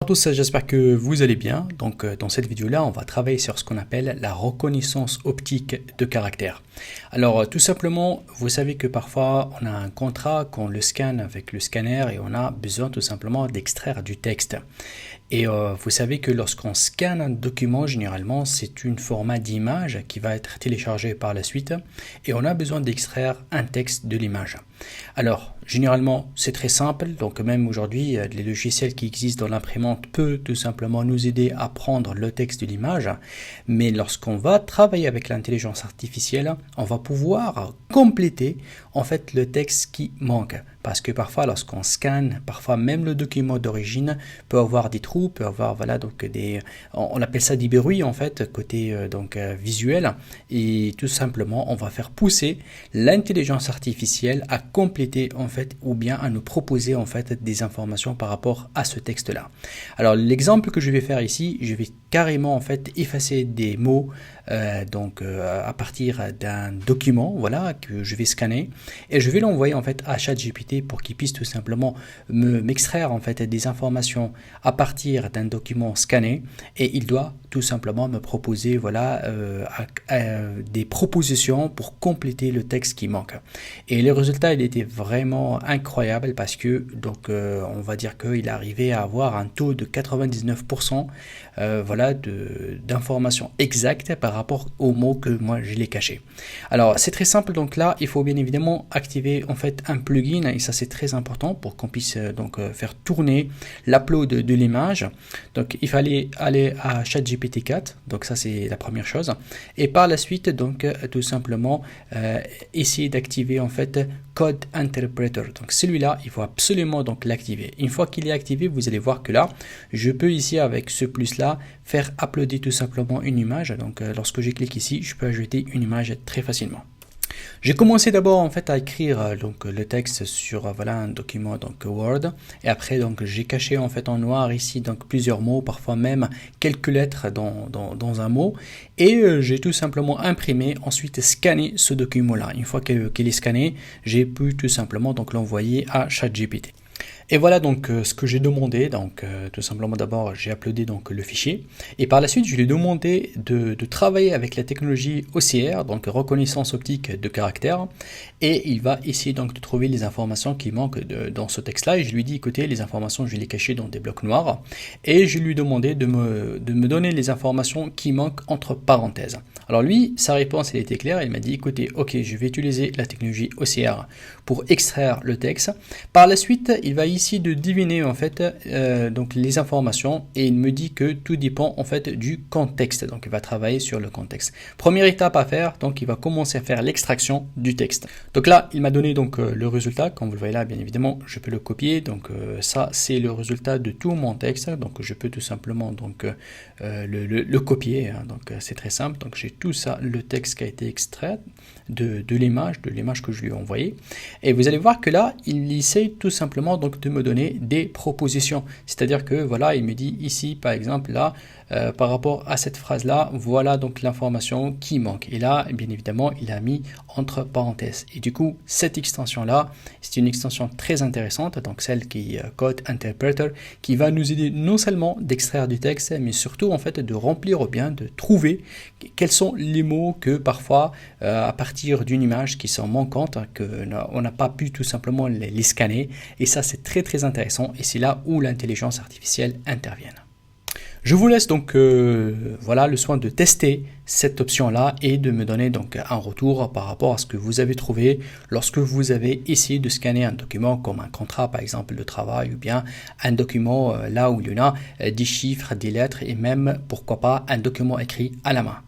tous, j'espère que vous allez bien. Donc dans cette vidéo-là, on va travailler sur ce qu'on appelle la reconnaissance optique de caractères. Alors tout simplement, vous savez que parfois on a un contrat qu'on le scanne avec le scanner et on a besoin tout simplement d'extraire du texte. Et vous savez que lorsqu'on scanne un document, généralement c'est un format d'image qui va être téléchargé par la suite et on a besoin d'extraire un texte de l'image. Alors généralement c'est très simple, donc même aujourd'hui les logiciels qui existent dans l'imprimante peuvent tout simplement nous aider à prendre le texte de l'image, mais lorsqu'on va travailler avec l'intelligence artificielle, on va pouvoir compléter en fait le texte qui manque. Parce que parfois lorsqu'on scanne, parfois même le document d'origine peut avoir des trous, peut avoir donc on appelle ça des bruits en fait côté visuel, et tout simplement on va faire pousser l'intelligence artificielle à compléter en fait ou bien à nous proposer en fait des informations par rapport à ce texte là. Alors l'exemple que je vais faire ici, je vais carrément en fait effacer des mots à partir d'un document que je vais scanner et je vais l'envoyer en fait à ChatGPT pour qu'il puisse tout simplement m'extraire en fait des informations à partir d'un document scanné, et il doit tout simplement me proposer des propositions pour compléter le texte qui manque. Et le résultat il était vraiment incroyable parce que on va dire qu'il arrivait à avoir un taux de 99% d'informations exactes par rapport aux mots que moi je l'ai caché. Alors c'est très simple, donc là il faut bien évidemment activer en fait un plugin, et ça c'est très important pour qu'on puisse faire tourner l'upload de l'image. Donc il fallait aller à ChatGPT 4, donc ça c'est la première chose, et par la suite tout simplement essayer d'activer en fait Code Interpreter. Donc celui-là il faut absolument l'activer. Une fois qu'il est activé, vous allez voir que là je peux ici avec ce plus là faire uploader tout simplement une image. Donc lorsque je clique ici, je peux ajouter une image très facilement. J'ai commencé d'abord en fait à écrire le texte sur un document Word, et après j'ai caché en fait en noir ici plusieurs mots, parfois même quelques lettres dans un mot, et j'ai tout simplement imprimé, ensuite scanné ce document là. Une fois qu'il est scanné, j'ai pu tout simplement l'envoyer à ChatGPT. Et voilà ce que j'ai demandé. Tout simplement d'abord j'ai uploadé le fichier, et par la suite je lui ai demandé de travailler avec la technologie OCR, donc reconnaissance optique de caractères, et il va essayer de trouver les informations qui manquent dans ce texte là, et je lui ai dit écoutez, les informations je vais les cacher dans des blocs noirs, et je lui ai demandé de me donner les informations qui manquent entre parenthèses. Alors lui, sa réponse elle était claire, il m'a dit écoutez, ok, je vais utiliser la technologie OCR pour extraire le texte. Par la suite il va ici de deviner en fait les informations, et il me dit que tout dépend en fait du contexte, donc il va travailler sur le contexte. Première étape à faire, il va commencer à faire l'extraction du texte. Donc là il m'a donné le résultat, comme vous le voyez là, bien évidemment je peux le copier, ça c'est le résultat de tout mon texte, donc je peux tout simplement le copier, donc c'est très simple. Donc j'ai tout ça, le texte qui a été extrait de l'image que je lui ai envoyé, et vous allez voir que là il essaye tout simplement de me donner des propositions, c'est-à-dire que il me dit ici par exemple là par rapport à cette phrase là, voilà l'information qui manque, et là bien évidemment il a mis entre parenthèses, et du coup cette extension là c'est une extension très intéressante, celle qui est Code Interpreter, qui va nous aider non seulement d'extraire du texte, mais surtout en fait de remplir ou bien de trouver quels sont les mots que parfois à partir d'une image qui sont manquantes, qu'on n'a pas pu tout simplement les scanner, et ça c'est très intéressant, et c'est là où l'intelligence artificielle intervient. Je vous laisse le soin de tester cette option là et de me donner un retour par rapport à ce que vous avez trouvé lorsque vous avez essayé de scanner un document comme un contrat par exemple de travail, ou bien un document là où il y en a des chiffres, des lettres, et même pourquoi pas un document écrit à la main.